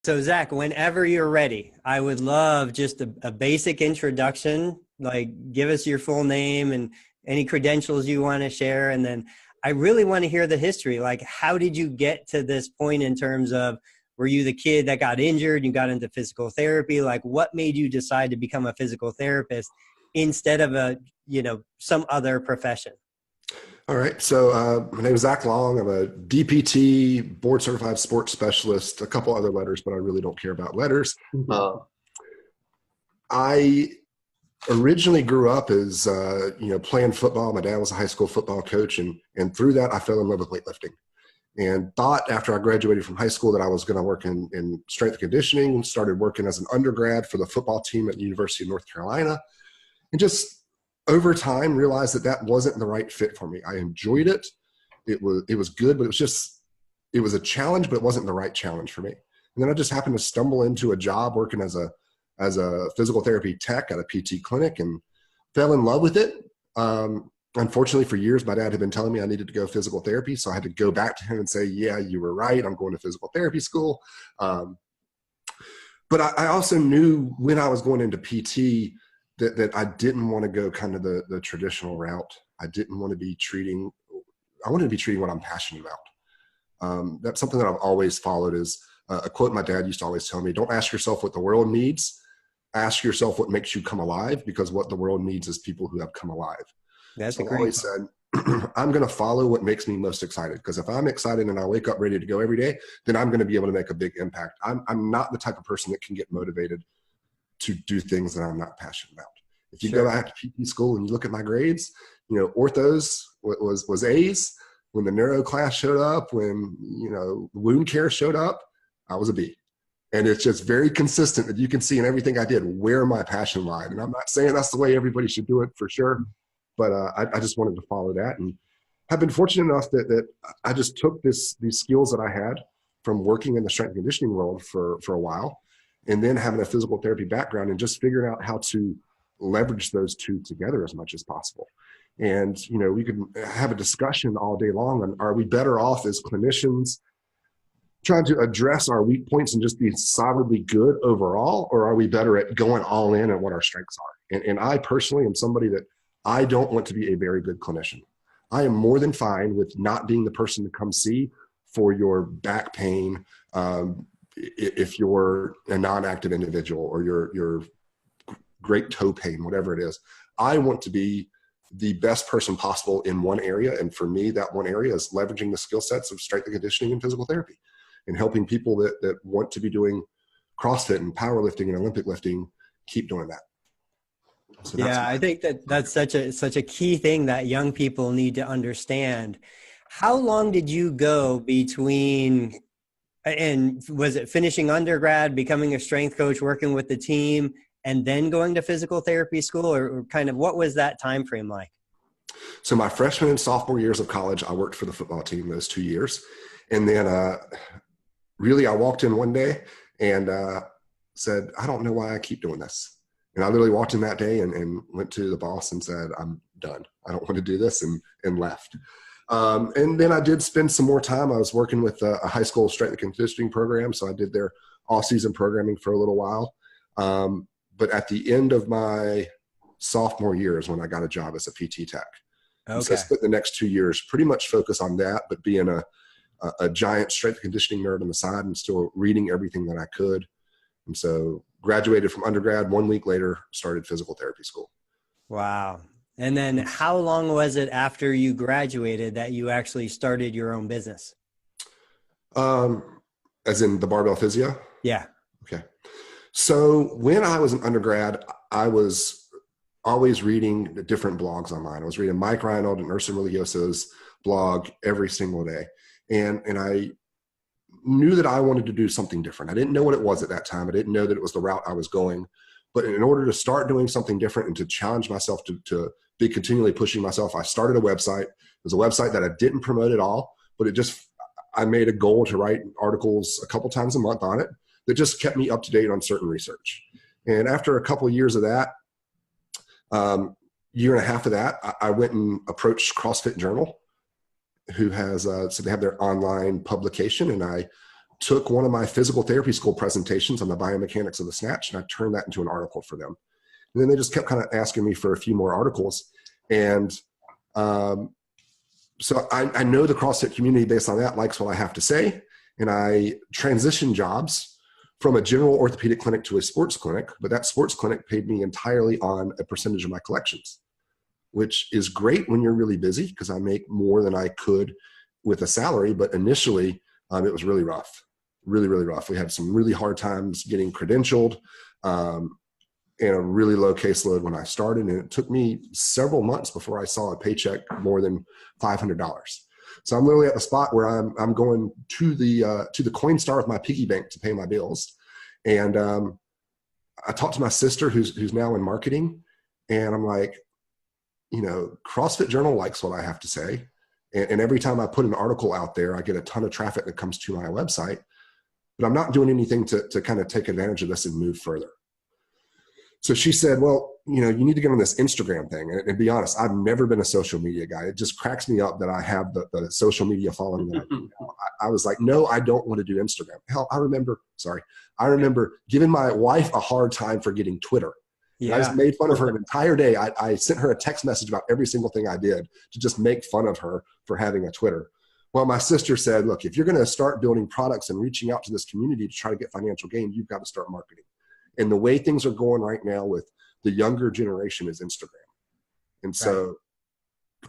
So Zach, whenever you're ready, I would love just a basic introduction, like give us your full name and any credentials you want to share. And then I really want to hear the history. Like, how did you get to this point in terms of, were you the kid that got injured? You got into physical therapy? Like, what made you decide to become a physical therapist instead of some other profession? All right. So my name is Zack. I'm a DPT, board certified sports specialist, a couple other letters, but I really don't care about letters. I originally grew up as, playing football. My dad was a high school football coach. And through that, I fell in love with weightlifting and thought after I graduated from high school that I was going to work in strength and conditioning, started working as an undergrad for the football team at the University of North Carolina. And just over time realized that wasn't the right fit for me. I enjoyed it. It was good, but it was a challenge, but it wasn't the right challenge for me. And then I just happened to stumble into a job working as a physical therapy tech at a PT clinic and fell in love with it. Unfortunately, for years, my dad had been telling me I needed to go physical therapy. So I had to go back to him and say, yeah, you were right. I'm going to physical therapy school. But I also knew when I was going into PT that I didn't want to go kind of the traditional route. I wanted to be treating what I'm passionate about. That's something that I've always followed is a quote my dad used to always tell me: don't ask yourself what the world needs, ask yourself what makes you come alive, because what the world needs is people who have come alive. That's so a I always said, I'm going to follow what makes me most excited, because if I'm excited and I wake up ready to go every day, then I'm going to be able to make a big impact. I'm not the type of person that can get motivated to do things that I'm not passionate about. If you go back to PT school and you look at my grades, orthos was A's. When the neuro class showed up, when, wound care showed up, I was a B. And it's just very consistent that you can see in everything I did where my passion lied. And I'm not saying that's the way everybody should do it for sure, but I just wanted to follow that. And have been fortunate enough that I just took these skills that I had from working in the strength and conditioning world for a while, and then having a physical therapy background and just figuring out how to leverage those two together as much as possible. And, we could have a discussion all day long on, are we better off as clinicians trying to address our weak points and just be solidly good overall, or are we better at going all in at what our strengths are? And I personally am somebody that I don't want to be a very good clinician. I am more than fine with not being the person to come see for your back pain, if you're a non-active individual, or your great toe pain, whatever it is. I want to be the best person possible in one area. And for me, that one area is leveraging the skill sets of strength and conditioning and physical therapy, and helping people that want to be doing CrossFit and powerlifting and Olympic lifting keep doing that. So yeah, I think that's such a key thing that young people need to understand. How long did you go between, and was it finishing undergrad, becoming a strength coach, working with the team, and then going to physical therapy school, or kind of what was that time frame like? So my freshman and sophomore years of college, I worked for the football team those 2 years. And then really I walked in one day and said, I don't know why I keep doing this. And I literally walked in that day and went to the boss and said, I'm done. I don't want to do this, and left. And then I did spend some more time. I was working with a high school strength and conditioning program. So I did their off-season programming for a little while. But at the end of my sophomore year is when I got a job as a PT tech. Okay. So I spent the next 2 years pretty much focused on that, but being a giant strength and conditioning nerd on the side and still reading everything that I could. And so graduated from undergrad. 1 week later, started physical therapy school. Wow. And then how long was it after you graduated that you actually started your own business? As in the barbell physio? Yeah. Okay. So when I was an undergrad, I was always reading different blogs online. I was reading Mike Reinold and Ursa Religioso's blog every single day. And I knew that I wanted to do something different. I didn't know what it was at that time. I didn't know that it was the route I was going. But in order to start doing something different and to challenge myself to be continually pushing myself, I started a website. It was a website that I didn't promote at all, but I made a goal to write articles a couple times a month on it that just kept me up to date on certain research. And after a couple of years of that, year and a half of that, I went and approached CrossFit Journal, who has, so they have their online publication, and I took one of my physical therapy school presentations on the biomechanics of the snatch, and I turned that into an article for them. And then they just kept kind of asking me for a few more articles. And so I know the CrossFit community based on that likes what I have to say. And I transitioned jobs from a general orthopedic clinic to a sports clinic, but that sports clinic paid me entirely on a percentage of my collections, which is great when you're really busy because I make more than I could with a salary. But initially, it was really rough, really, really rough. We had some really hard times getting credentialed and a really low caseload when I started. And it took me several months before I saw a paycheck more than $500. So I'm literally at the spot where I'm going to the Coinstar with my piggy bank to pay my bills. And I talked to my sister who's now in marketing, and I'm like, CrossFit Journal likes what I have to say. And every time I put an article out there, I get a ton of traffic that comes to my website, but I'm not doing anything to kind of take advantage of this and move further. So she said, well, you need to get on this Instagram thing. And be honest, I've never been a social media guy. It just cracks me up that I have the social media following that I do now. I was like, no, I don't want to do Instagram. Hell, I remember giving my wife a hard time for getting Twitter. Yeah. I just made fun of her an entire day. I sent her a text message about every single thing I did to just make fun of her for having a Twitter. Well, my sister said, look, if you're going to start building products and reaching out to this community to try to get financial gain, you've got to start marketing. And the way things are going right now with the younger generation is Instagram. And so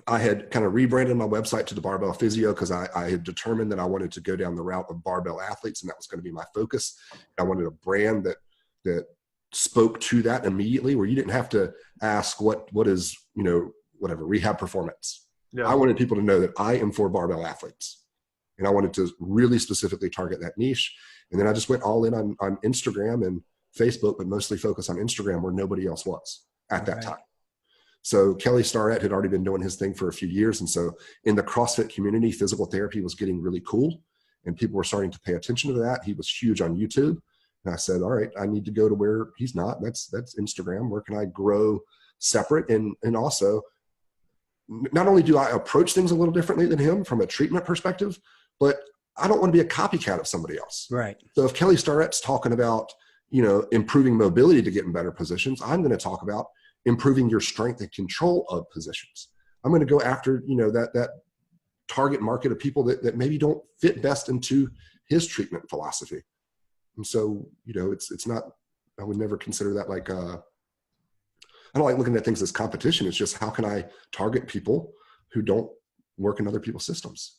I had kind of rebranded my website to the Barbell Physio because I had determined that I wanted to go down the route of barbell athletes, and that was going to be my focus. I wanted a brand that spoke to that immediately, where you didn't have to ask what is, whatever, rehab performance. Yeah. I wanted people to know that I am for barbell athletes. And I wanted to really specifically target that niche. And then I just went all in on Instagram and Facebook, but mostly focus on Instagram where nobody else was at that time. So Kelly Starrett had already been doing his thing for a few years. And so in the CrossFit community, physical therapy was getting really cool and people were starting to pay attention to that. He was huge on YouTube. And I said, all right, I need to go to where he's not. That's Instagram. Where can I grow separate? And also, not only do I approach things a little differently than him from a treatment perspective, but I don't want to be a copycat of somebody else. Right. So if Kelly Starrett's talking about improving mobility to get in better positions, I'm going to talk about improving your strength and control of positions. I'm going to go after, that target market of people that maybe don't fit best into his treatment philosophy. And so, it's not, I would never consider that like, I don't like looking at things as competition. It's just, how can I target people who don't work in other people's systems?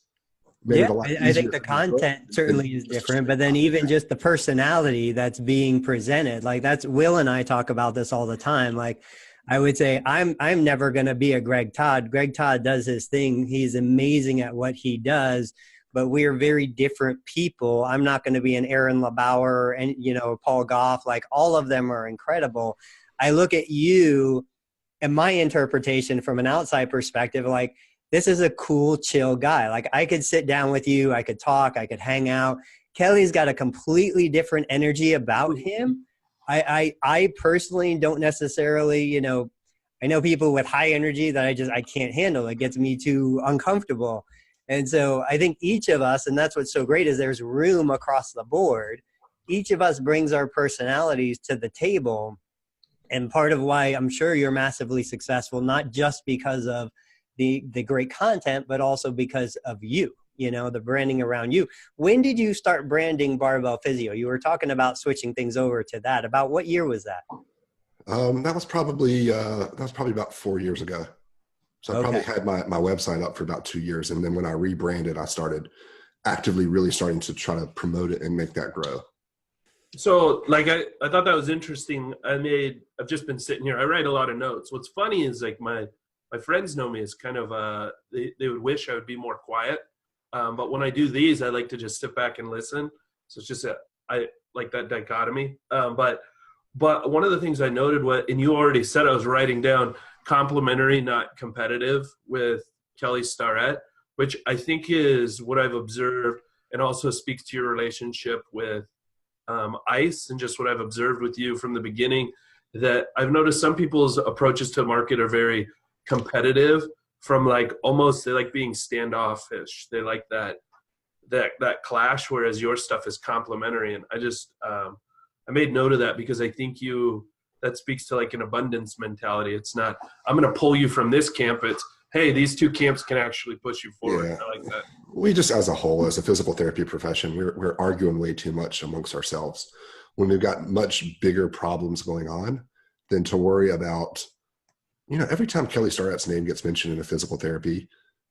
I think the content certainly is different, but then even just the personality that's being presented, like that's Will and I talk about this all the time. Like I would say, I'm never going to be a Greg Todd. Greg Todd does his thing. He's amazing at what he does, but we are very different people. I'm not going to be an Aaron LeBauer and, Paul Goff, like all of them are incredible. I look at you and my interpretation from an outside perspective, like, this is a cool, chill guy. Like I could sit down with you. I could talk. I could hang out. Kelly's got a completely different energy about him. I personally don't necessarily, I know people with high energy that I can't handle. It gets me too uncomfortable. And so I think each of us, and that's what's so great, is there's room across the board. Each of us brings our personalities to the table. And part of why I'm sure you're massively successful, not just because of the great content, but also because of you, the branding around you. When did you start branding Barbell Physio? You were talking about switching things over to that. About what year was that? That was probably about 4 years ago. So I probably had my website up for about 2 years. And then when I rebranded, I started actively really starting to try to promote it and make that grow. So like, I thought that was interesting. I've just been sitting here. I write a lot of notes. What's funny is like my friends know me as kind of, they would wish I would be more quiet. But when I do these, I like to just sit back and listen. So it's just, I like that dichotomy. But one of the things I noted, and you already said, I was writing down complimentary, not competitive with Kelly Starrett, which I think is what I've observed and also speaks to your relationship with ICE and just what I've observed with you from the beginning, that I've noticed some people's approaches to market are very competitive, from like almost, they like being standoffish. They like that that clash, whereas your stuff is complementary. And I just, I made note of that because I think that speaks to like an abundance mentality. It's not, I'm going to pull you from this camp. It's, hey, these two camps can actually push you forward. Yeah. I like that. We just, as a whole, as a physical therapy profession, we're arguing way too much amongst ourselves when we've got much bigger problems going on than to worry about, every time Kelly Starrett's name gets mentioned in a physical therapy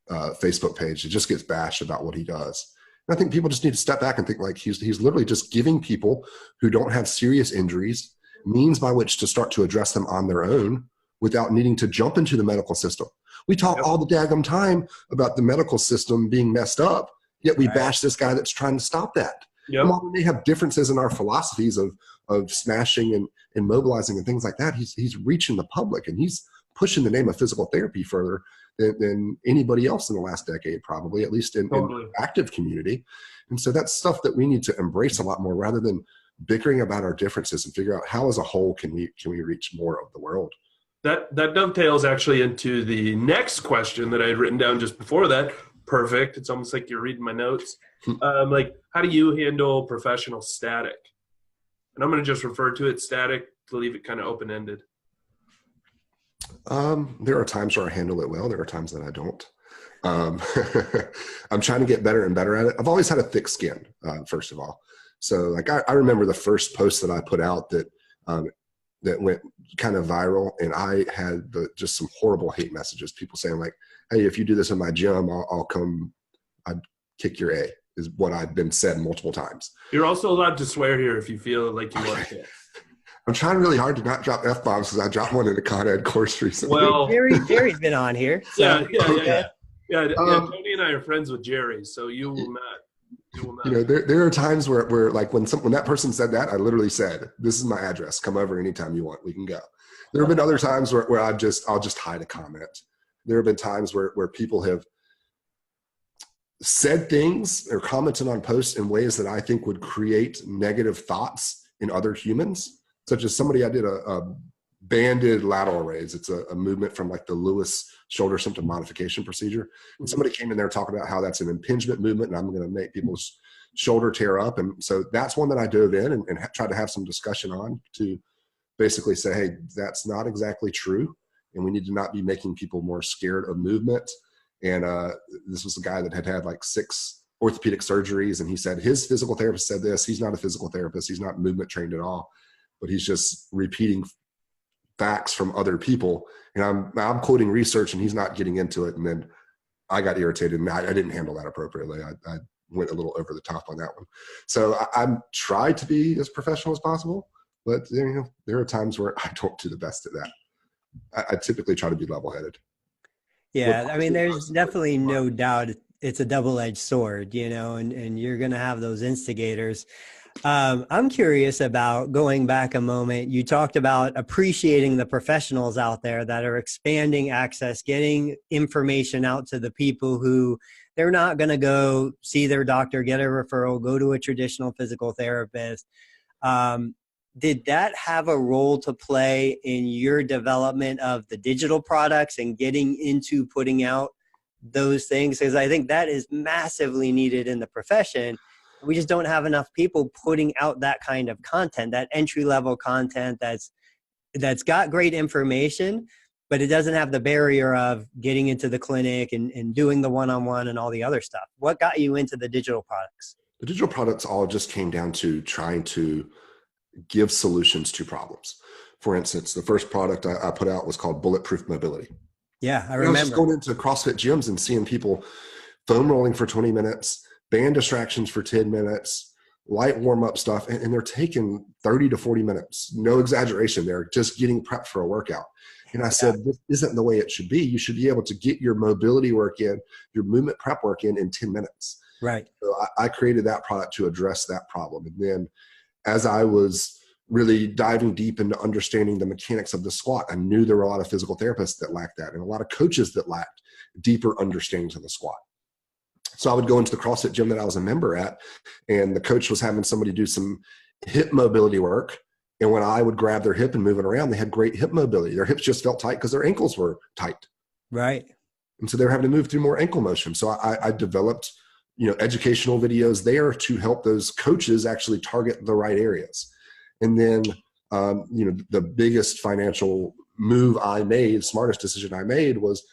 Facebook page, it just gets bashed about what he does. And I think people just need to step back and think like he's literally just giving people who don't have serious injuries means by which to start to address them on their own without needing to jump into the medical system. We talk all the daggum time about the medical system being messed up, yet we bash this guy that's trying to stop that. Yep. And while we may have differences in our philosophies of smashing and mobilizing and things like that, he's reaching the public and he's pushing the name of physical therapy further than anybody else in the last decade, probably, at least in the active community. And so that's stuff that we need to embrace a lot more rather than bickering about our differences and figure out how as a whole can we reach more of the world. That dovetails actually into the next question that I had written down just before that. Perfect. It's almost like you're reading my notes. Like, how do you handle professional static? And I'm going to just refer to it static to leave it kind of open-ended. There are times where I handle it well. There are times that I don't. I'm trying to get better and better at it. I've always had a thick skin, first of all. So like I remember the first post that I put out that went kind of viral, and I had just some horrible hate messages. People saying like, "Hey, if you do this in my gym, I'll come. I'd kick your A." Is what I've been said multiple times. You're also allowed to swear here if you feel like you want to. I'm trying really hard to not drop F-bombs because I dropped one in a Con Ed course recently. Well, Jerry's been on here. So. Yeah. Tony and I are friends with Jerry, so you will not. There are times where like when that person said that, I literally said, "This is my address. Come over anytime you want. We can go." There have been other times where I'll just hide a comment. There have been times where people have said things or commented on posts in ways that I think would create negative thoughts in other humans, such as somebody I did a banded lateral raise. It's a movement from like the Lewis shoulder symptom modification procedure. And somebody came in there talking about how that's an impingement movement and I'm going to make people's shoulder tear up. And so that's one that I dove in and tried to have some discussion on to basically say, hey, that's not exactly true. And we need to not be making people more scared of movement. And this was a guy that had like 6 orthopedic surgeries. And he said his physical therapist said this. He's not a physical therapist. He's not movement trained at all, but he's just repeating facts from other people. And I'm quoting research and he's not getting into it. And then I got irritated and I didn't handle that appropriately. I went a little over the top on that one. So I'm tried to be as professional as possible, but there are times where I don't do the best at that. I typically try to be level-headed. Yeah, I mean, there's definitely no doubt it's a double-edged sword, and you're going to have those instigators. I'm curious about going back a moment. You talked about appreciating the professionals out there that are expanding access, getting information out to the people who they're not going to go see their doctor, get a referral, go to a traditional physical therapist. Did that have a role to play in your development of the digital products and getting into putting out those things? Because I think that is massively needed in the profession. We just don't have enough people putting out that kind of content, that entry-level content that's got great information, but it doesn't have the barrier of getting into the clinic and doing the one-on-one and all the other stuff. What got you into the digital products? The digital products all just came down to trying to give solutions to problems. For instance, the first product I put out was called Bulletproof Mobility. Yeah, I remember. I was just going into CrossFit gyms and seeing people foam rolling for 20 minutes, band distractions for 10 minutes, light warm-up stuff, and they're taking 30 to 40 minutes. No exaggeration. They're just getting prepped for a workout. And I said, this isn't the way it should be. You should be able to get your mobility work in, your movement prep work in 10 minutes. Right. So I created that product to address that problem. And then as I was really diving deep into understanding the mechanics of the squat, I knew there were a lot of physical therapists that lacked that and a lot of coaches that lacked deeper understandings of the squat. So I would go into the CrossFit gym that I was a member at, and the coach was having somebody do some hip mobility work. And when I would grab their hip and move it around, they had great hip mobility. Their hips just felt tight because their ankles were tight. Right. And so they were having to move through more ankle motion. So I developed educational videos there to help those coaches actually target the right areas. And then, the biggest financial move I made, smartest decision I made, was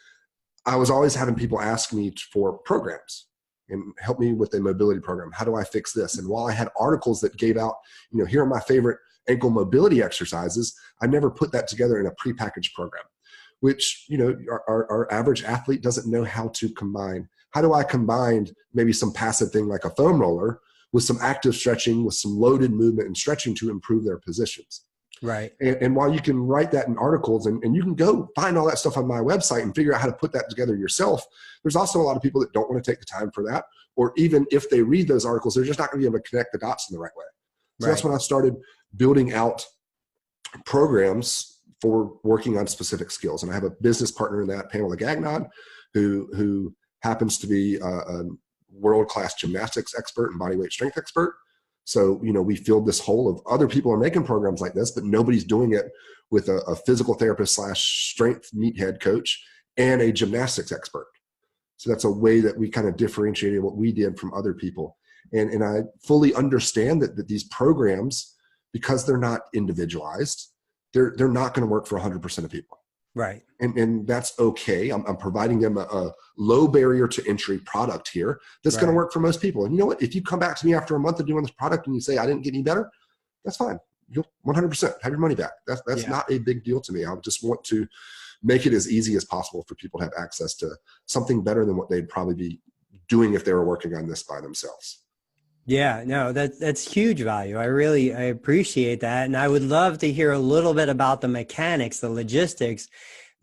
I was always having people ask me for programs and help me with a mobility program. How do I fix this? And while I had articles that gave out, here are my favorite ankle mobility exercises, I never put that together in a prepackaged program, which, our average athlete doesn't know how to combine. How do I combine maybe some passive thing like a foam roller with some active stretching, with some loaded movement and stretching to improve their positions? Right. And while you can write that in articles, and you can go find all that stuff on my website and figure out how to put that together yourself, there's also a lot of people that don't want to take the time for that. Or even if they read those articles, they're just not going to be able to connect the dots in the right way. So that's when I started building out programs for working on specific skills. And I have a business partner in that, Pamela Gagnon, who happens to be a world-class gymnastics expert and bodyweight strength expert. So, we filled this hole of other people are making programs like this, but nobody's doing it with a physical therapist / strength meathead coach and a gymnastics expert. So that's a way that we kind of differentiated what we did from other people. And I fully understand that these programs, because they're not individualized, they're not going to work for 100% of people. Right. And that's okay. I'm providing them a low barrier to entry product here that's going to work for most people. And you know what? If you come back to me after a month of doing this product and you say, I didn't get any better, that's fine. You'll 100% have your money back. That's not a big deal to me. I just want to make it as easy as possible for people to have access to something better than what they'd probably be doing if they were working on this by themselves. Yeah, no, that's huge value. I appreciate that. And I would love to hear a little bit about the mechanics, the logistics,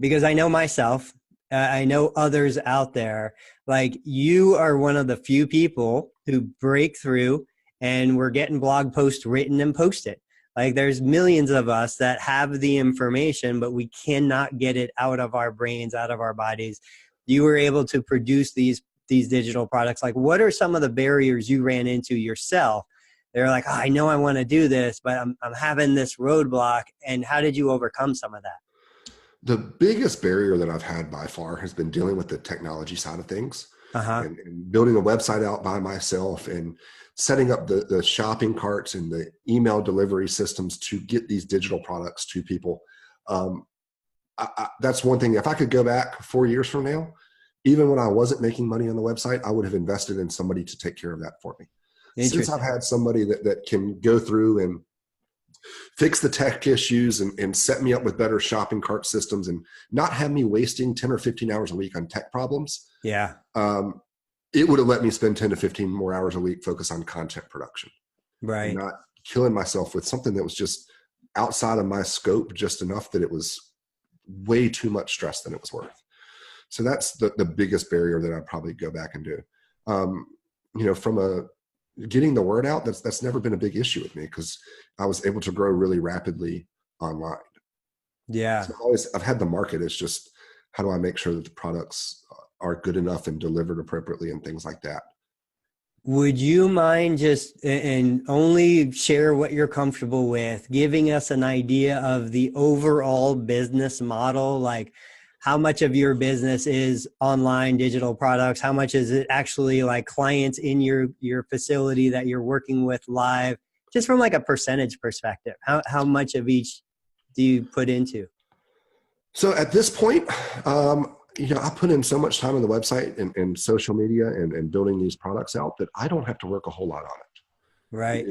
because I know myself, I know others out there, like you are one of the few people who break through and we're getting blog posts written and posted. Like there's millions of us that have the information, but we cannot get it out of our brains, out of our bodies. You were able to produce these digital products. Like what are some of the barriers you ran into yourself? They're like, I know I want to do this, but I'm having this roadblock. And how did you overcome some of that? The biggest barrier that I've had by far has been dealing with the technology side of things and building a website out by myself and setting up the shopping carts and the email delivery systems to get these digital products to people. That's one thing. If I could go back 4 years from now, even when I wasn't making money on the website, I would have invested in somebody to take care of that for me. Since I've had somebody that can go through and fix the tech issues and set me up with better shopping cart systems and not have me wasting 10 or 15 hours a week on tech problems. Yeah. It would have let me spend 10 to 15 more hours a week focus on content production. Right. And not killing myself with something that was just outside of my scope, just enough that it was way too much stress than it was worth. So that's the biggest barrier that I'd probably go back and do. From getting the word out, that's never been a big issue with me because I was able to grow really rapidly online. Yeah. So I've had the market. It's just how do I make sure that the products are good enough and delivered appropriately and things like that. Would you mind just, and only share what you're comfortable with, giving us an idea of the overall business model? Like how much of your business is online digital products? How much is it actually like clients in your facility that you're working with live? Just from like a percentage perspective, how much of each do you put into? So at this point, I put in so much time on the website and social media and building these products out that I don't have to work a whole lot on it. Right.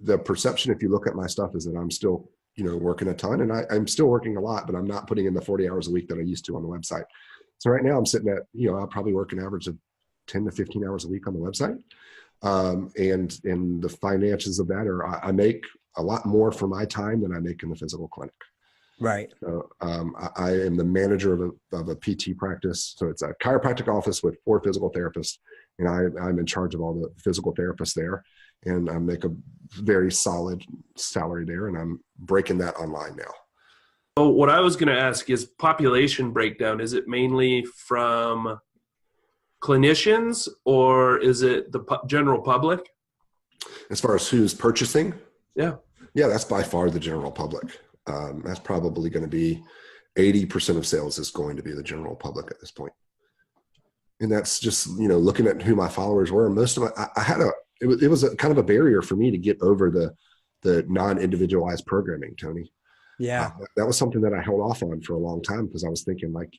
The perception, if you look at my stuff, is that I'm still, working a ton, and I'm still working a lot, but I'm not putting in the 40 hours a week that I used to on the website. So right now I'm sitting at, I'll probably work an average of 10 to 15 hours a week on the website. And the finances of that are, I make a lot more for my time than I make in the physical clinic. Right. So, I am the manager of a PT practice. So it's a chiropractic office with 4 physical therapists, and I'm in charge of all the physical therapists there, and I make a very solid salary there, and I'm breaking that online now. So what I was going to ask is population breakdown. Is it mainly from clinicians or is it the general public? As far as who's purchasing? Yeah, that's by far the general public. That's probably going to be 80% of sales is going to be the general public at this point. And that's just, looking at who my followers were. Most of it was a kind of a barrier for me to get over the non-individualized programming, Tony. Yeah. That was something that I held off on for a long time because I was thinking like,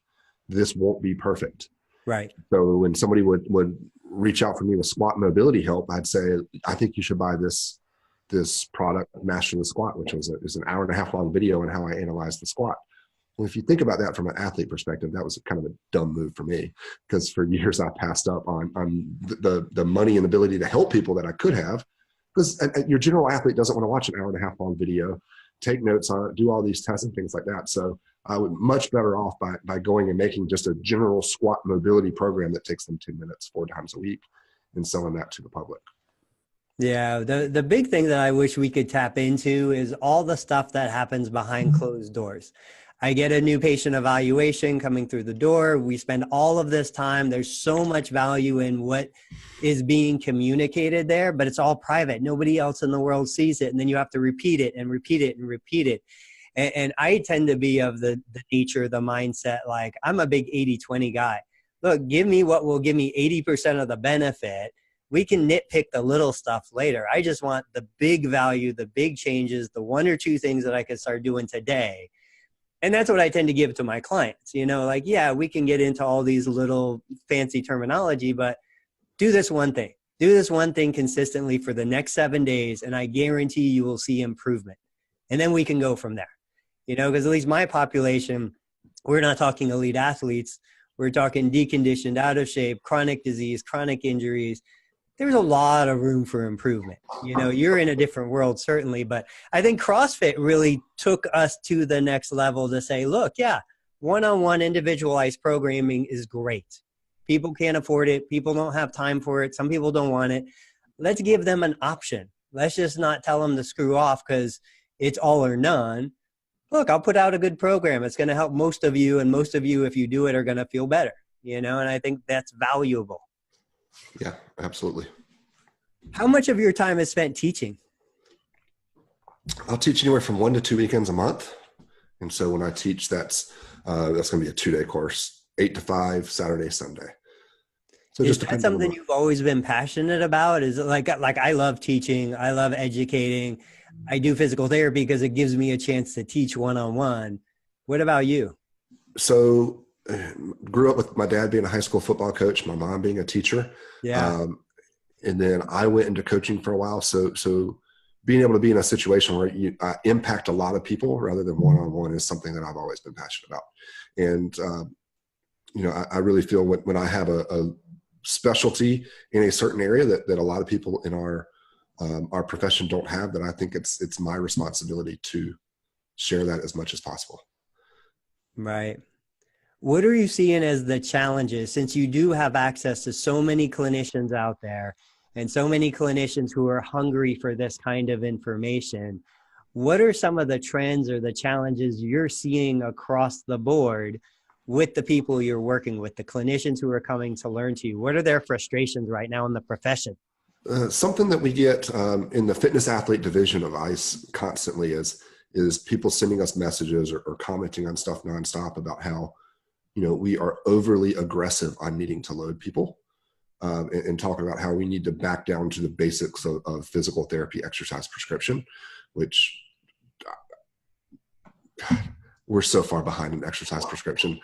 this won't be perfect. Right. So when somebody would reach out for me with squat mobility help, I'd say, I think you should buy this product, Master the Squat, which was an hour and a half long video on how I analyzed the squat. Well, if you think about that from an athlete perspective, that was kind of a dumb move for me, because for years I passed up on the money and ability to help people that I could have, because your general athlete doesn't want to watch an hour and a half long video, take notes on it, do all these tests and things like that. So I would much better off by going and making just a general squat mobility program that takes them 10 minutes 4 times a week and selling that to the public. Yeah. The big thing that I wish we could tap into is all the stuff that happens behind closed doors. I get a new patient evaluation coming through the door. We spend all of this time. There's so much value in what is being communicated there, but it's all private. Nobody else in the world sees it. And then you have to repeat it and repeat it and repeat it. And I tend to be of the nature, the mindset, like I'm a big 80-20 guy. Look, give me what will give me 80% of the benefit. We can nitpick the little stuff later. I just want the big value, the big changes, the 1 or 2 things that I can start doing today. And that's what I tend to give to my clients, like, yeah, we can get into all these little fancy terminology, but do this one thing. Do this one thing consistently for the next 7 days, and I guarantee you will see improvement. And then we can go from there, because at least my population, we're not talking elite athletes. We're talking deconditioned, out of shape, chronic disease, chronic injuries. There's a lot of room for improvement. You're in a different world, certainly, but I think CrossFit really took us to the next level to say, look, yeah, one-on-one individualized programming is great. People can't afford it. People don't have time for it. Some people don't want it. Let's give them an option. Let's just not tell them to screw off because it's all or none. Look, I'll put out a good program. It's going to help most of you, and most of you, if you do it, are going to feel better, and I think that's valuable. Yeah, absolutely. How much of your time is spent teaching? I'll teach anywhere from 1 to 2 weekends a month. And so when I teach, that's going to be a 2-day course, 8 to 5, Saturday, Sunday. So is that something you've always been passionate about? Is it like I love teaching. I love educating. I do physical therapy because it gives me a chance to teach one-on-one. What about you? So grew up with my dad being a high school football coach, my mom being a teacher. Yeah. And then I went into coaching for a while. So being able to be in a situation where you impact a lot of people rather than one-on-one is something that I've always been passionate about. And, I really feel when I have a specialty in a certain area that a lot of people in our profession don't have, that I think it's my responsibility to share that as much as possible. Right. What are you seeing as the challenges, since you do have access to so many clinicians out there and so many clinicians who are hungry for this kind of information? What are some of the trends or the challenges you're seeing across the board with the people you're working with, the clinicians who are coming to learn to you? What are their frustrations right now in the profession? Something that we get in the fitness athlete division of ICE constantly is people sending us messages or commenting on stuff nonstop about how, we are overly aggressive on needing to load people, and talking about how we need to back down to the basics of physical therapy exercise prescription, which God, we're so far behind in exercise prescription.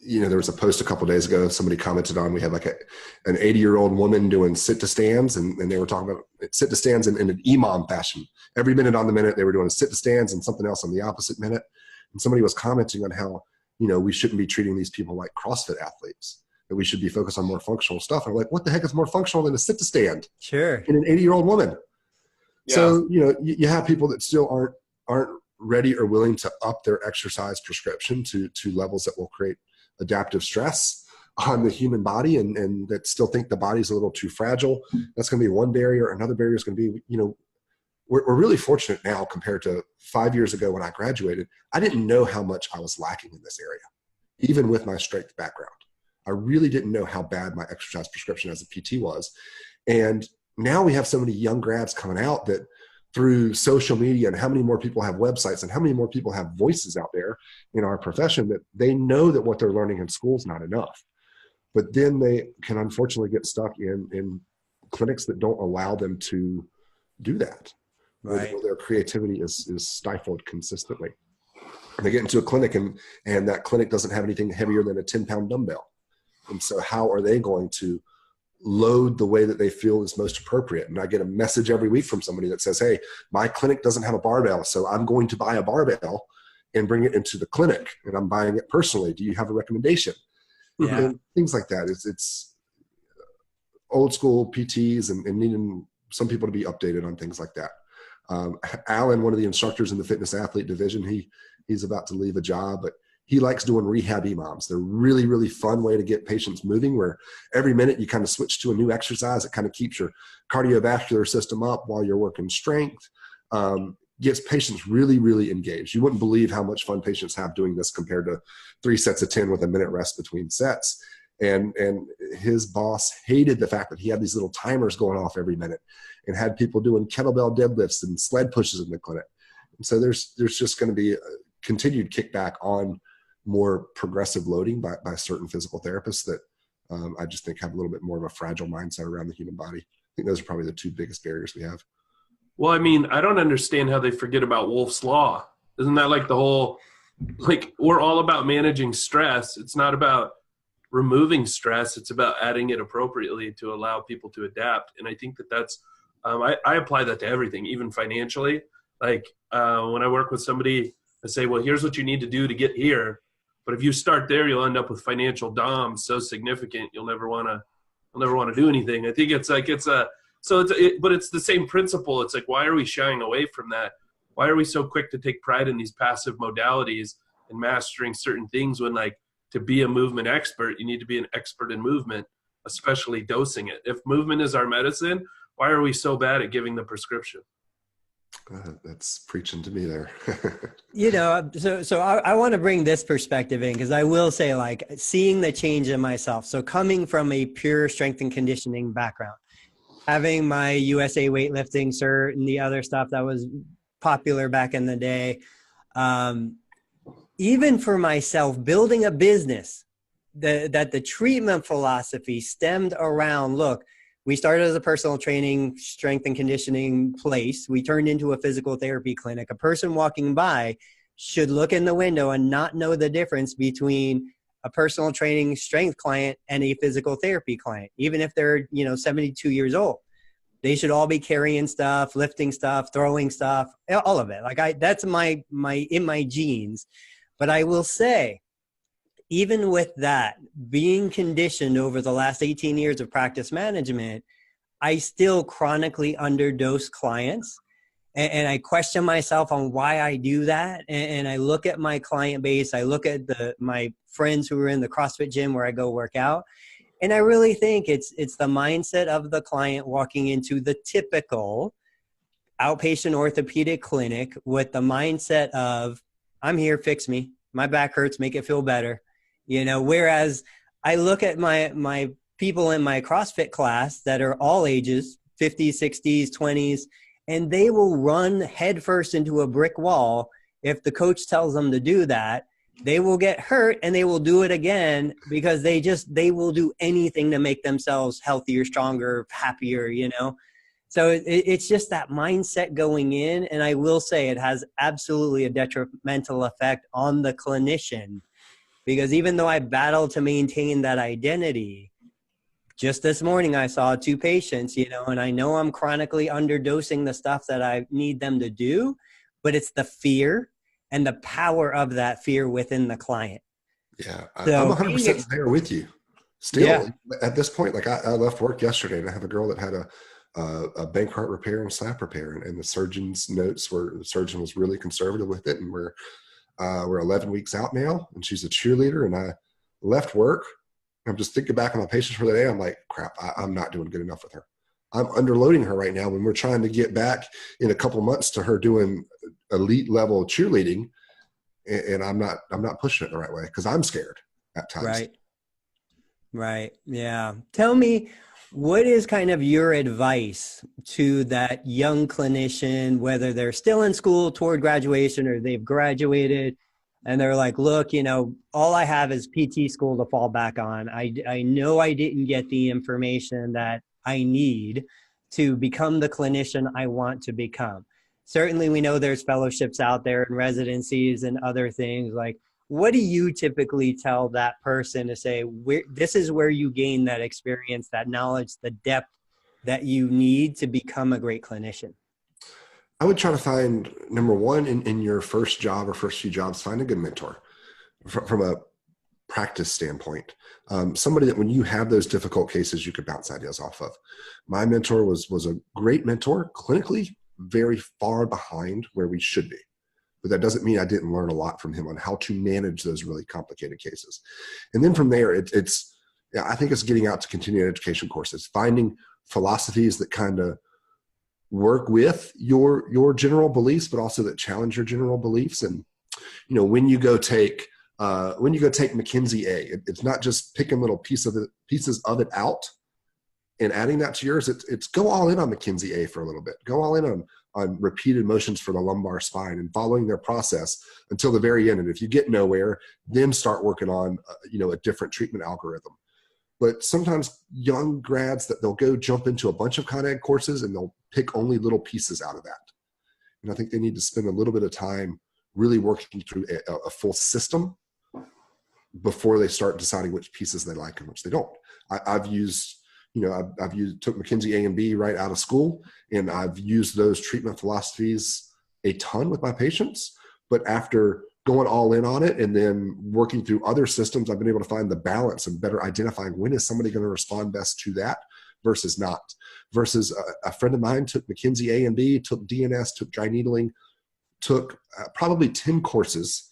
There was a post a couple of days ago, somebody commented on, we had like an 80-year-old woman doing sit to stands, and they were talking about sit to stands in an EMOM fashion. Every minute on the minute, they were doing sit to stands and something else on the opposite minute. And somebody was commenting on how, we shouldn't be treating these people like CrossFit athletes, that we should be focused on more functional stuff. And I'm like, what the heck is more functional than a sit to stand? Sure. In an 80-year-old woman. Yeah. So, you have people that still aren't ready or willing to up their exercise prescription to levels that will create adaptive stress on the human body, and that still think the body's a little too fragile. That's going to be one barrier. Another barrier is going to be, we're really fortunate now compared to 5 years ago when I graduated. I didn't know how much I was lacking in this area, even with my strength background. I really didn't know how bad my exercise prescription as a PT was. And now we have so many young grads coming out that through social media, and how many more people have websites and how many more people have voices out there in our profession, that they know that what they're learning in school is not enough. but then they can unfortunately get stuck in clinics that don't allow them to do that, where their creativity is stifled consistently. And they get into a clinic and that clinic doesn't have anything heavier than a 10-pound dumbbell. And so how are they going to load the way that they feel is most appropriate? And I get a message every week from somebody that says, hey, my clinic doesn't have a barbell, so I'm going to buy a barbell and bring it into the clinic, and I'm buying it personally. Do you have a recommendation? Yeah. And things like that. It's old school PTs and needing some people to be updated on things like that. Alan, one of the instructors in the fitness athlete division, he's about to leave a job, but he likes doing rehab EMOMs. They're really, really fun way to get patients moving, where every minute you kind of switch to a new exercise. It kind of keeps your cardiovascular system up while you're working strength. Gets patients really, really engaged. You wouldn't believe how much fun patients have doing this compared to 3 sets of 10 with a minute rest between sets. And his boss hated the fact that he had these little timers going off every minute and had people doing kettlebell deadlifts and sled pushes in the clinic. And so there's just going to be a continued kickback on more progressive loading by certain physical therapists that I just think have a little bit more of a fragile mindset around the human body. I think those are probably the 2 biggest barriers we have. Well, I mean, I don't understand how they forget about Wolf's Law. Isn't that like the whole, like, we're all about managing stress. It's not about removing stress. It's about adding it appropriately to allow people to adapt. And I think that's, I apply that to everything, even financially. Like when I work with somebody, I say, well, here's what you need to do to get here. But if you start there, you'll end up with financial DOMs so significant, you'll never want to do anything. I think it's like, but it's the same principle. It's like, why are we shying away from that? Why are we so quick to take pride in these passive modalities and mastering certain things when, like, to be a movement expert, you need to be an expert in movement, especially dosing it. If movement is our medicine, why are we so bad at giving the prescription? That's preaching to me there. So I want to bring this perspective in, because I will say, like, seeing the change in myself. So coming from a pure strength and conditioning background, having my USA weightlifting cert and the other stuff that was popular back in the day, even for myself, building a business, that the treatment philosophy stemmed around, look, we started as a personal training, strength and conditioning place. We turned into a physical therapy clinic. A person walking by should look in the window and not know the difference between a personal training strength client and a physical therapy client, even if they're, 72 years old. They should all be carrying stuff, lifting stuff, throwing stuff, all of it. Like that's in my genes. But I will say, even with that, being conditioned over the last 18 years of practice management, I still chronically underdose clients. And I question myself on why I do that. And I look at my client base. I look at my friends who are in the CrossFit gym where I go work out. And I really think it's the mindset of the client walking into the typical outpatient orthopedic clinic with the mindset of, I'm here, fix me. My back hurts, make it feel better. Whereas I look at my people in my CrossFit class that are all ages, 50s, 60s, 20s, and they will run headfirst into a brick wall. If the coach tells them to do that, they will get hurt and they will do it again, because they will do anything to make themselves healthier, stronger, happier, So it's just that mindset going in. And I will say it has absolutely a detrimental effect on the clinician, because even though I battle to maintain that identity, just this morning I saw 2 patients, and I know I'm chronically underdosing the stuff that I need them to do, but it's the fear and the power of that fear within the client. Yeah, So, I'm 100% there with you. Still, at this point, like I left work yesterday and I have a girl that had a Bankart repair and slap repair, and the surgeon's notes were, the surgeon was really conservative with it, and we're 11 weeks out now, and she's a cheerleader, and I left work. I'm just thinking back on my patients for the day. I'm like, crap, I'm not doing good enough with her. I'm underloading her right now when we're trying to get back in a couple months to her doing elite level cheerleading, and I'm not pushing it the right way because I'm scared at times. Right. Yeah. Tell me, what is kind of your advice to that young clinician, whether they're still in school toward graduation or they've graduated? and they're like, look, you know, all I have is PT school to fall back on. I know I didn't get the information that I need to become the clinician I want to become. Certainly we know there's fellowships out there and residencies and other things. Like, what do you typically tell that person to say, this is where you gain that experience, that knowledge, the depth that you need to become a great clinician? I would try to find, number one, in your first job or first few jobs, find a good mentor from a practice standpoint. Somebody that when you have those difficult cases, you could bounce ideas off of. My mentor was a great mentor, clinically very far behind where we should be. But that doesn't mean I didn't learn a lot from him on how to manage those really complicated cases. And then from there, I think it's getting out to continuing education courses, finding philosophies that kind of work with your general beliefs, but also that challenge your general beliefs. And, you know, when you go take McKinsey A, it's not just picking little pieces of it out and adding that to yours. It's go all in on McKinsey A for a little bit. Go all in on repeated motions for the lumbar spine and following their process until the very end. And if you get nowhere, then start working on, a different treatment algorithm. But sometimes young grads that they'll go jump into a bunch of Con Ed courses and they'll pick only little pieces out of that. And I think they need to spend a little bit of time really working through a full system before they start deciding which pieces they like and which they don't. I've took McKinsey A and B right out of school, and I've used those treatment philosophies a ton with my patients. But after going all in on it and then working through other systems, I've been able to find the balance and better identifying when is somebody going to respond best to that versus not. Versus a friend of mine took McKinsey A and B, took DNS, took dry needling, took probably 10 courses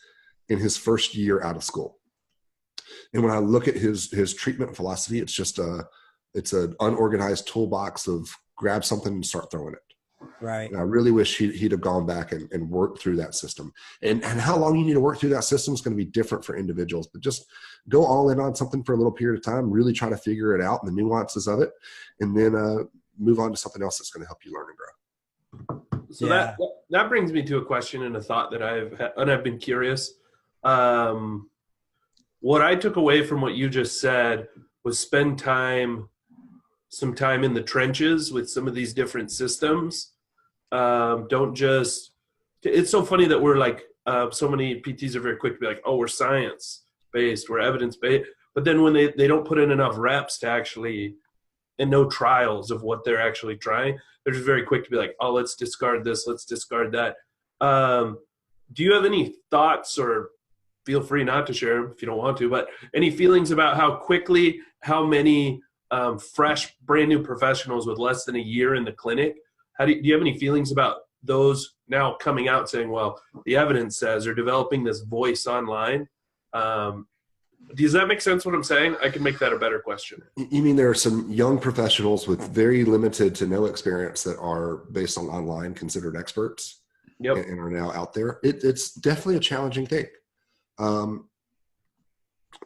in his first year out of school. And when I look at his treatment philosophy, it's an unorganized toolbox of grab something and start throwing it. Right. And I really wish he'd have gone back and worked through that system. And how long you need to work through that system is going to be different for individuals, but just go all in on something for a little period of time, really try to figure it out and the nuances of it, and then move on to something else that's going to help you learn and grow. So that brings me to a question and a thought that I've been curious. What I took away from what you just said was spend some time in the trenches with some of these different systems. Don't just, it's so funny that we're like, so many PTs are very quick to be like, oh, we're science-based, we're evidence-based. But then when they don't put in enough reps to actually, and no trials of what they're actually trying, they're just very quick to be like, oh, let's discard this, let's discard that. Do you have any thoughts, or feel free not to share them if you don't want to, but any feelings about how many fresh, brand new professionals with less than a year in the clinic, do you have any feelings about those now coming out saying, well, the evidence says, or developing this voice online? Does that make sense what I'm saying? I can make that a better question. You mean there are some young professionals with very limited to no experience that are, based on online, considered experts? Yep. And are now out there? It's definitely a challenging thing.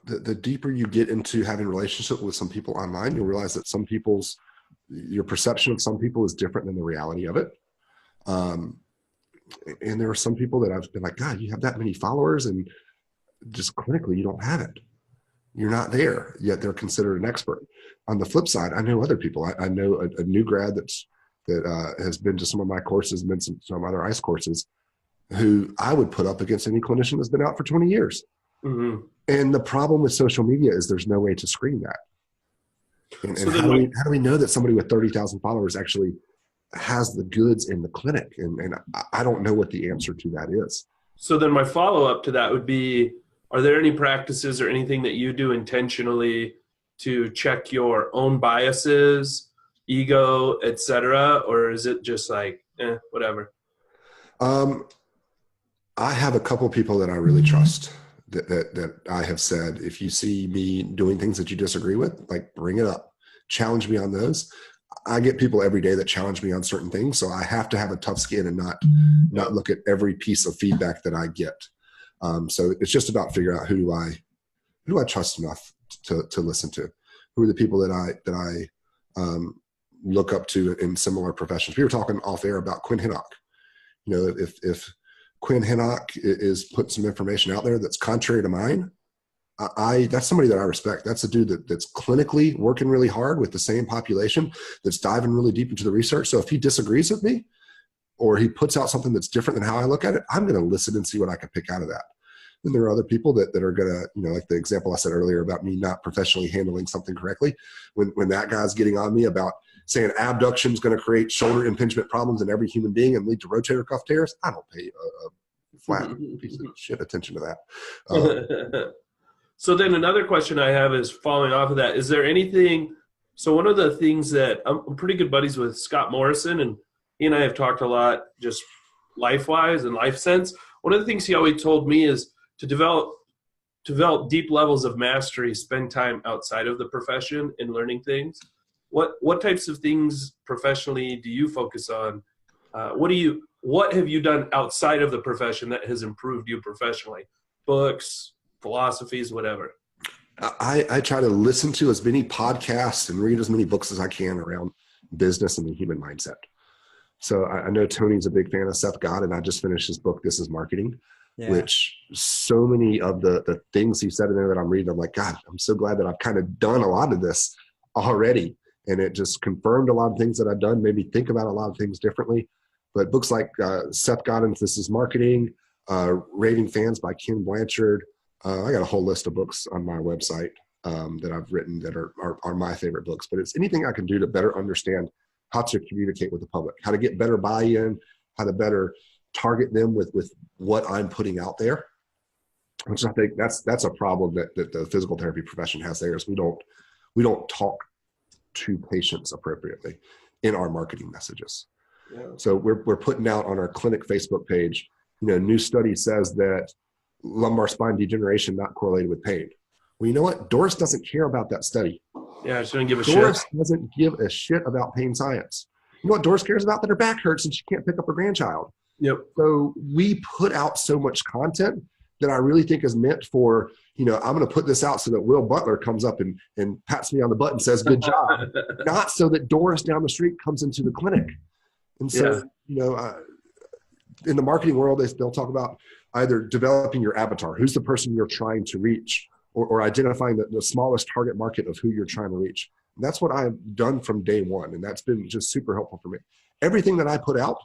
The deeper you get into having a relationship with some people online, you'll realize that your perception of some people is different than the reality of it. And there are some people that I've been like, God, you have that many followers and just clinically you don't have it. You're not there, yet they're considered an expert. On the flip side, I know other people. I know a new grad that has been to some of my courses and been to some other ICE courses, who I would put up against any clinician that's been out for 20 years. Mm-hmm. And the problem with social media is there's no way to screen that. And how do we know that somebody with 30,000 followers actually has the goods in the clinic? And I don't know what the answer to that is. So then my follow-up to that would be, are there any practices or anything that you do intentionally to check your own biases, ego, etc., or is it just like, whatever? I have a couple people that I really trust that I have said, if you see me doing things that you disagree with, like, bring it up, challenge me on those. I get people every day that challenge me on certain things, so I have to have a tough skin and not look at every piece of feedback that I get. So it's just about figuring out who do I trust enough to listen to. Who are the people that I look up to in similar professions? We were talking off air about Quinn Hinnock. If Quinn Hinnock is putting some information out there that's contrary to mine, that's somebody that I respect. That's a dude that's clinically working really hard with the same population, that's diving really deep into the research. So if he disagrees with me or he puts out something that's different than how I look at it, I'm going to listen and see what I can pick out of that. And there are other people that are going to, like the example I said earlier about me not professionally handling something correctly. When that guy's getting on me about saying abduction is going to create shoulder impingement problems in every human being and lead to rotator cuff tears, I don't pay a flat piece of shit attention to that. So then another question I have is following off of that. Is there anything, so one of the things that I'm pretty good buddies with Scott Morrison, and he and I have talked a lot just life-wise and life sense. One of the things he always told me is to develop deep levels of mastery, spend time outside of the profession and learning things. What types of things professionally do you focus on? What have you done outside of the profession that has improved you professionally? Books, philosophies, whatever. I try to listen to as many podcasts and read as many books as I can around business and the human mindset. So I know Tony's a big fan of Seth Godin, and I just finished his book, This is Marketing, which so many of the things he said in there that I'm reading, I'm like, God, I'm so glad that I've kind of done a lot of this already. And it just confirmed a lot of things that I've done, made me think about a lot of things differently. But books like Seth Godin's This is Marketing, Raving Fans by Ken Blanchard. I got a whole list of books on my website that I've written that are my favorite books. But it's anything I can do to better understand how to communicate with the public, how to get better buy-in, how to better target them with what I'm putting out there, which I think that's a problem that the physical therapy profession has there, is we don't talk to patients appropriately in our marketing messages. Yeah. So we're putting out on our clinic Facebook page, new study says that lumbar spine degeneration not correlated with pain. Well, you know what? Doris doesn't care about that study. Yeah, she doesn't give a Doris shit. Doesn't give a shit about pain science. You know what Doris cares about? That her back hurts and she can't pick up her grandchild. Yep. So we put out so much content that I really think is meant for, I'm going to put this out so that Will Butler comes up and pats me on the butt and says, good job. Not so that Doris down the street comes into the clinic. And so, in the marketing world, they'll talk about either developing your avatar, who's the person you're trying to reach, or identifying the smallest target market of who you're trying to reach. And that's what I've done from day one. And that's been just super helpful for me. Everything that I put out,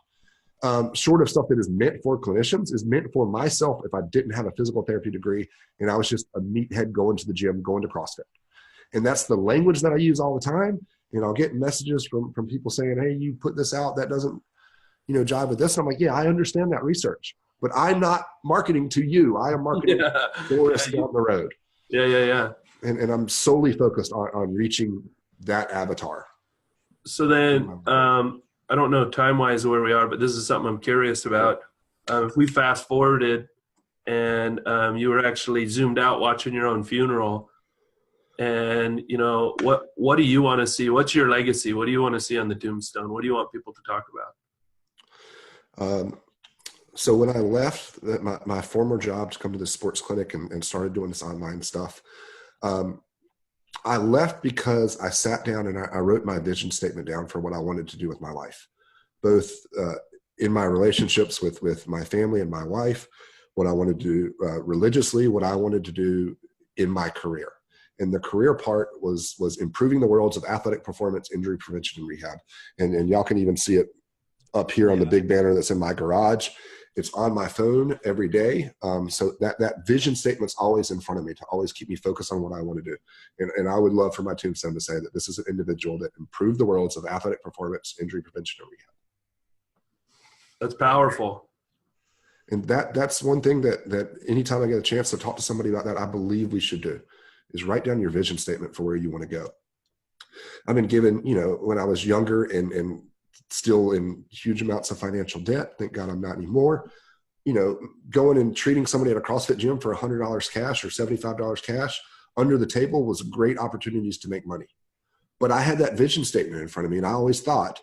short of stuff that is meant for clinicians, is meant for myself if I didn't have a physical therapy degree and I was just a meathead going to the gym, going to CrossFit. And that's the language that I use all the time. And I'll get messages from people saying, hey, you put this out, that doesn't, jive with this. And I'm like, yeah, I understand that research, but I'm not marketing to you. I am marketing Doris down the road. Yeah. And I'm solely focused on reaching that avatar. So then, I don't know time-wise where we are, but this is something I'm curious about. If we fast forwarded and you were actually zoomed out watching your own funeral, and what do you want to see? What's your legacy? What do you want to see on the tombstone? What do you want people to talk about? So when I left my former job to come to the sports clinic and started doing this online stuff, I left because I sat down and I wrote my vision statement down for what I wanted to do with my life, both in my relationships with my family and my wife, what I wanted to do religiously, what I wanted to do in my career. And the career part was improving the worlds of athletic performance, injury prevention, and rehab. And y'all can even see it up here on the big banner that's in my garage. It's on my phone every day. So that vision statement's always in front of me to always keep me focused on what I want to do. And I would love for my tombstone to say that this is an individual that improved the worlds of athletic performance, injury prevention, and rehab. That's powerful. And that's one thing that anytime I get a chance to talk to somebody about that, I believe we should do, is write down your vision statement for where you want to go. I've been given, when I was younger and still in huge amounts of financial debt, thank God I'm not anymore, going and treating somebody at a CrossFit gym for $100 cash or $75 cash under the table was great opportunities to make money. But I had that vision statement in front of me, and I always thought,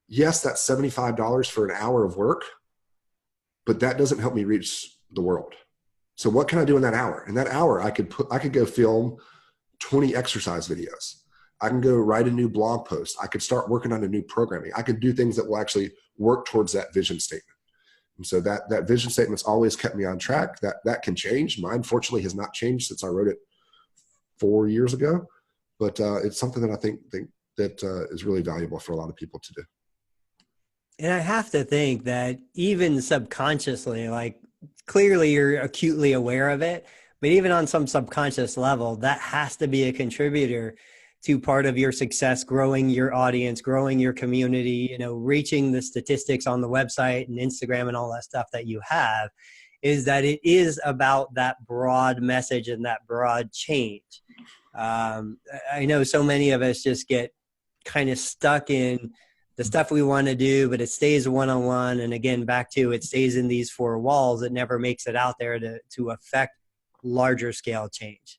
yes, that's $75 for an hour of work, but that doesn't help me reach the world. So what can I do in that hour? In that hour, I could go film 20 exercise videos. I can go write a new blog post. I could start working on a new programming. I could do things that will actually work towards that vision statement. And so that vision statement's always kept me on track. That can change. Mine, fortunately, has not changed since I wrote it 4 years ago. But it's something that I think that is really valuable for a lot of people to do. And I have to think that even subconsciously, like clearly you're acutely aware of it, but even on some subconscious level, that has to be a contributor to part of your success, growing your audience, growing your community, reaching the statistics on the website and Instagram and all that stuff that you have, is that it is about that broad message and that broad change. I know so many of us just get kind of stuck in the stuff we want to do, but it stays one-on-one. And again, back to it stays in these four walls. It never makes it out there to affect larger scale change.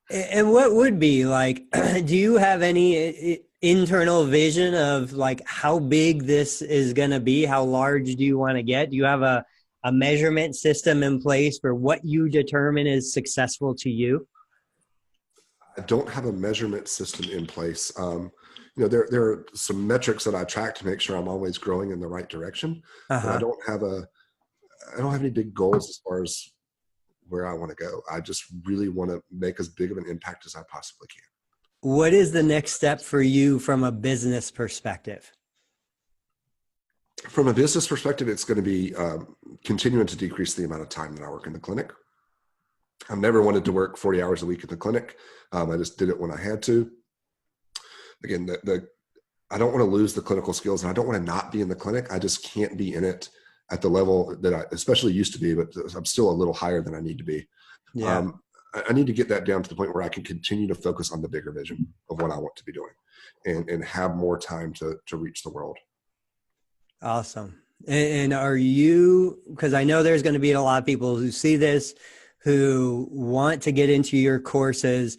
And what would be like, do you have any internal vision of like how big this is going to be? How large do you want to get? Do you have a measurement system in place for what you determine is successful to you? I don't have a measurement system in place. There are some metrics that I track to make sure I'm always growing in the right direction. But I don't have any big goals as far as where I want to go. I just really want to make as big of an impact as I possibly can. What is the next step for you from a business perspective? From a business perspective, it's going to be continuing to decrease the amount of time that I work in the clinic. I've never wanted to work 40 hours a week in the clinic. I just did it when I had to. Again, I don't want to lose the clinical skills, and I don't want to not be in the clinic. I just can't be in it at the level that I especially used to be, but I'm still a little higher than I need to be. Yeah. I need to get that down to the point where I can continue to focus on the bigger vision of what I want to be doing and have more time to reach the world. Awesome. And are you, because I know there's going to be a lot of people who see this, who want to get into your courses.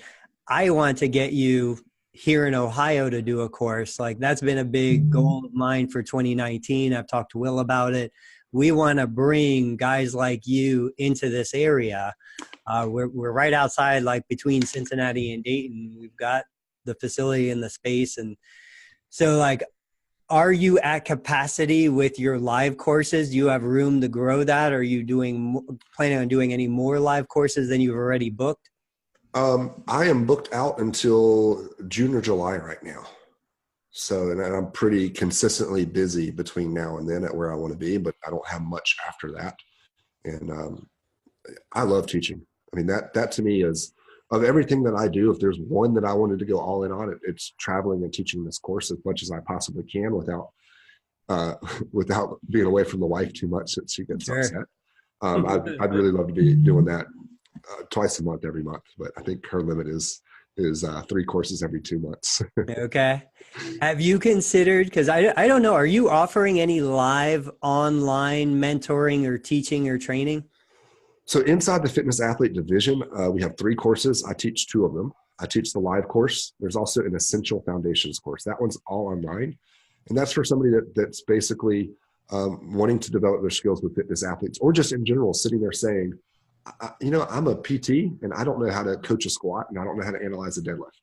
I want to get you here in Ohio to do a course. Like that's been a big goal of mine for 2019. I've talked to Will about it. We want to bring guys like you into this area. We're right outside, like between Cincinnati and Dayton. We've got the facility and the space. And so like, are you at capacity with your live courses? Do you have room to grow that? Are you planning on doing any more live courses than you've already booked? I am booked out until June or July right now. So, and I'm pretty consistently busy between now and then at where I want to be, but I don't have much after that. And I love teaching. I mean, that to me is, of everything that I do, if there's one that I wanted to go all in on, it's traveling and teaching this course as much as I possibly can without being away from the wife too much that she gets upset. I'd really love to be doing that twice a month, every month, but I think her limit is 3 courses every 2 months. Okay. Have you considered, because I don't know, are you offering any live online mentoring or teaching or training? So inside the fitness athlete division, we have 3 courses. I teach 2 of them. I teach the live course. There's also an essential foundations course. That one's all online. And that's for somebody that's basically wanting to develop their skills with fitness athletes, or just in general, sitting there saying, I'm a PT and I don't know how to coach a squat and I don't know how to analyze a deadlift.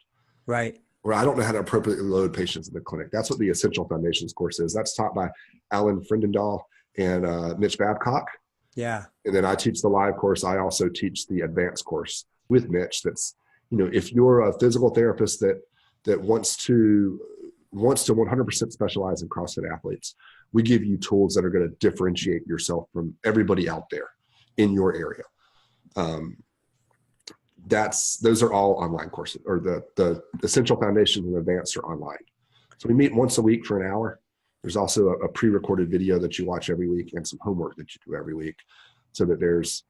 Right. Or I don't know how to appropriately load patients in the clinic. That's what the essential foundations course is. That's taught by Alan Frendendahl and Mitch Babcock. Yeah. And then I teach the live course. I also teach the advanced course with Mitch. That's, if you're a physical therapist that wants to 100% specialize in CrossFit athletes, we give you tools that are going to differentiate yourself from everybody out there in your area. Those are all online courses, or the essential foundations and advanced are online. So we meet once a week for an hour. There's also a pre-recorded video that you watch every week and some homework that you do every week, so that there's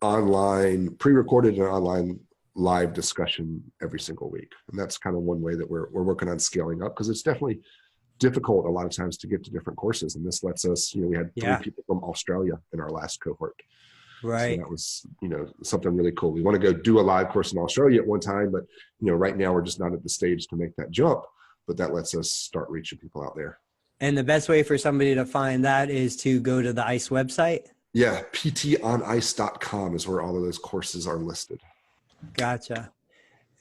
online, pre-recorded and online live discussion every single week. And that's kind of one way that we're working on scaling up, because it's definitely difficult a lot of times to get to different courses. And this lets us, we had 3 people from Australia in our last cohort. Right. So that was, something really cool. We want to go do a live course in Australia at one time, but, right now we're just not at the stage to make that jump, but that lets us start reaching people out there. And the best way for somebody to find that is to go to the ICE website? Yeah, ptonice.com is where all of those courses are listed. Gotcha.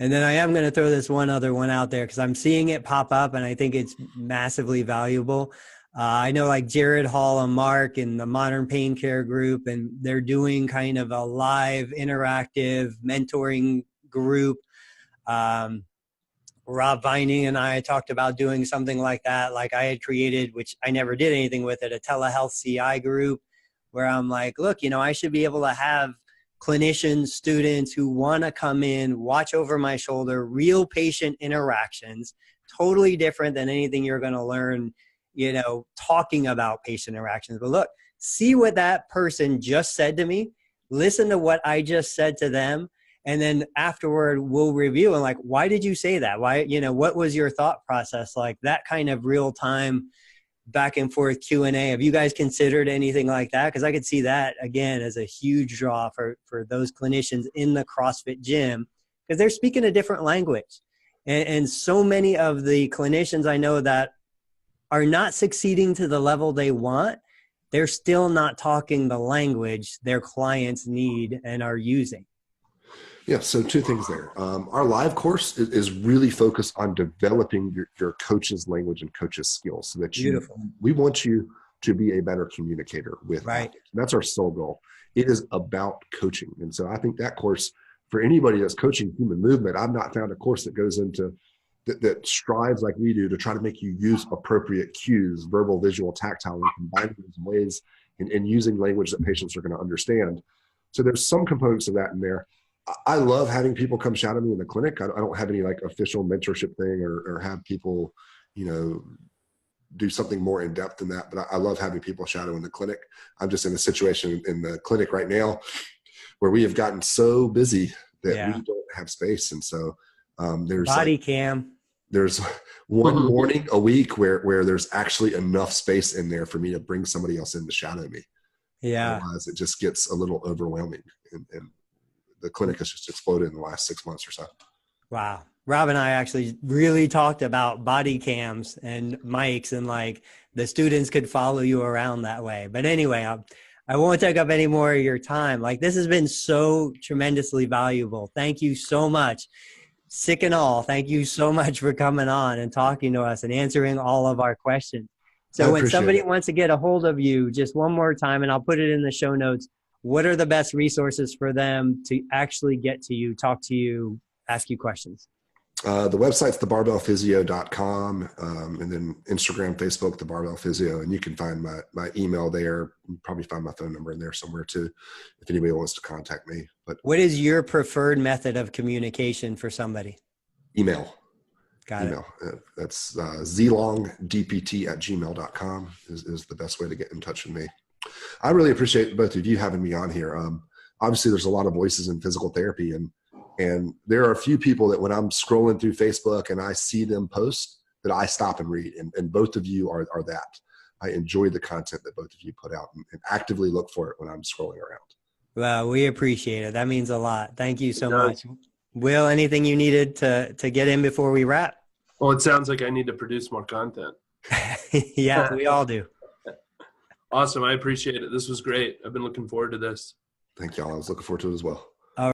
And then I am going to throw this one other one out there because I'm seeing it pop up and I think it's massively valuable. I know like Jared Hall and Mark in the Modern Pain Care group, and they're doing kind of a live interactive mentoring group. Rob Vining and I talked about doing something like that. Like I had created, which I never did anything with it, a telehealth CI group where I'm like, look, I should be able to have clinicians, students who want to come in, watch over my shoulder, real patient interactions, totally different than anything you're going to learn, talking about patient interactions. But look, see what that person just said to me, listen to what I just said to them. And then afterward, we'll review and like, why did you say that? Why, what was your thought process? Like that kind of real time back and forth Q&A. Have you guys considered anything like that? Because I could see that again as a huge draw for those clinicians in the CrossFit gym, because they're speaking a different language. And so many of the clinicians I know that are not succeeding to the level they want, they're still not talking the language their clients need and are using. Yeah, so two things there. Our live course is really focused on developing your coach's language and coach's skills so that we want you to be a better communicator with athletes. And that's our sole goal. It is about coaching. And so I think that course, for anybody that's coaching human movement, I've not found a course that goes into that strives like we do to try to make you use appropriate cues, verbal, visual, tactile, and combine those ways and using language that patients are going to understand. So there's some components of that in there. I love having people come shadow me in the clinic. I don't have any like official mentorship thing or have people, do something more in depth than that. But I love having people shadow in the clinic. I'm just in a situation in the clinic right now where we have gotten so busy that we don't have space. And so there's body cam. There's one morning a week where there's actually enough space in there for me to bring somebody else in to shadow me. Yeah. Otherwise it just gets a little overwhelming and the clinic has just exploded in the last 6 months or so. Wow. Rob and I actually really talked about body cams and mics and like the students could follow you around that way. But anyway, I won't take up any more of your time. Like this has been so tremendously valuable. Thank you so much. Sick and all. Thank you so much for coming on and talking to us and answering all of our questions. So when somebody wants to get a hold of you, just one more time, and I'll put it in the show notes, what are the best resources for them to actually get to you, talk to you, ask you questions? The website's thebarbellphysio.com, and then Instagram, Facebook, The Barbell Physio, and you can find my email there. You probably find my phone number in there somewhere too, if anybody wants to contact me. But what is your preferred method of communication for somebody? Email. Got email. That's zlongdpt@gmail.com is the best way to get in touch with me. I really appreciate both of you having me on here. Obviously, there's a lot of voices in physical therapy, and there are a few people that when I'm scrolling through Facebook and I see them post that I stop and read, and both of you are that. I enjoy the content that both of you put out and actively look for it when I'm scrolling around. Well, we appreciate it. That means a lot. Thank you so much. Will, anything you needed to get in before we wrap? Well, it sounds like I need to produce more content. Yeah, we all do. Awesome. I appreciate it. This was great. I've been looking forward to this. Thank y'all. I was looking forward to it as well.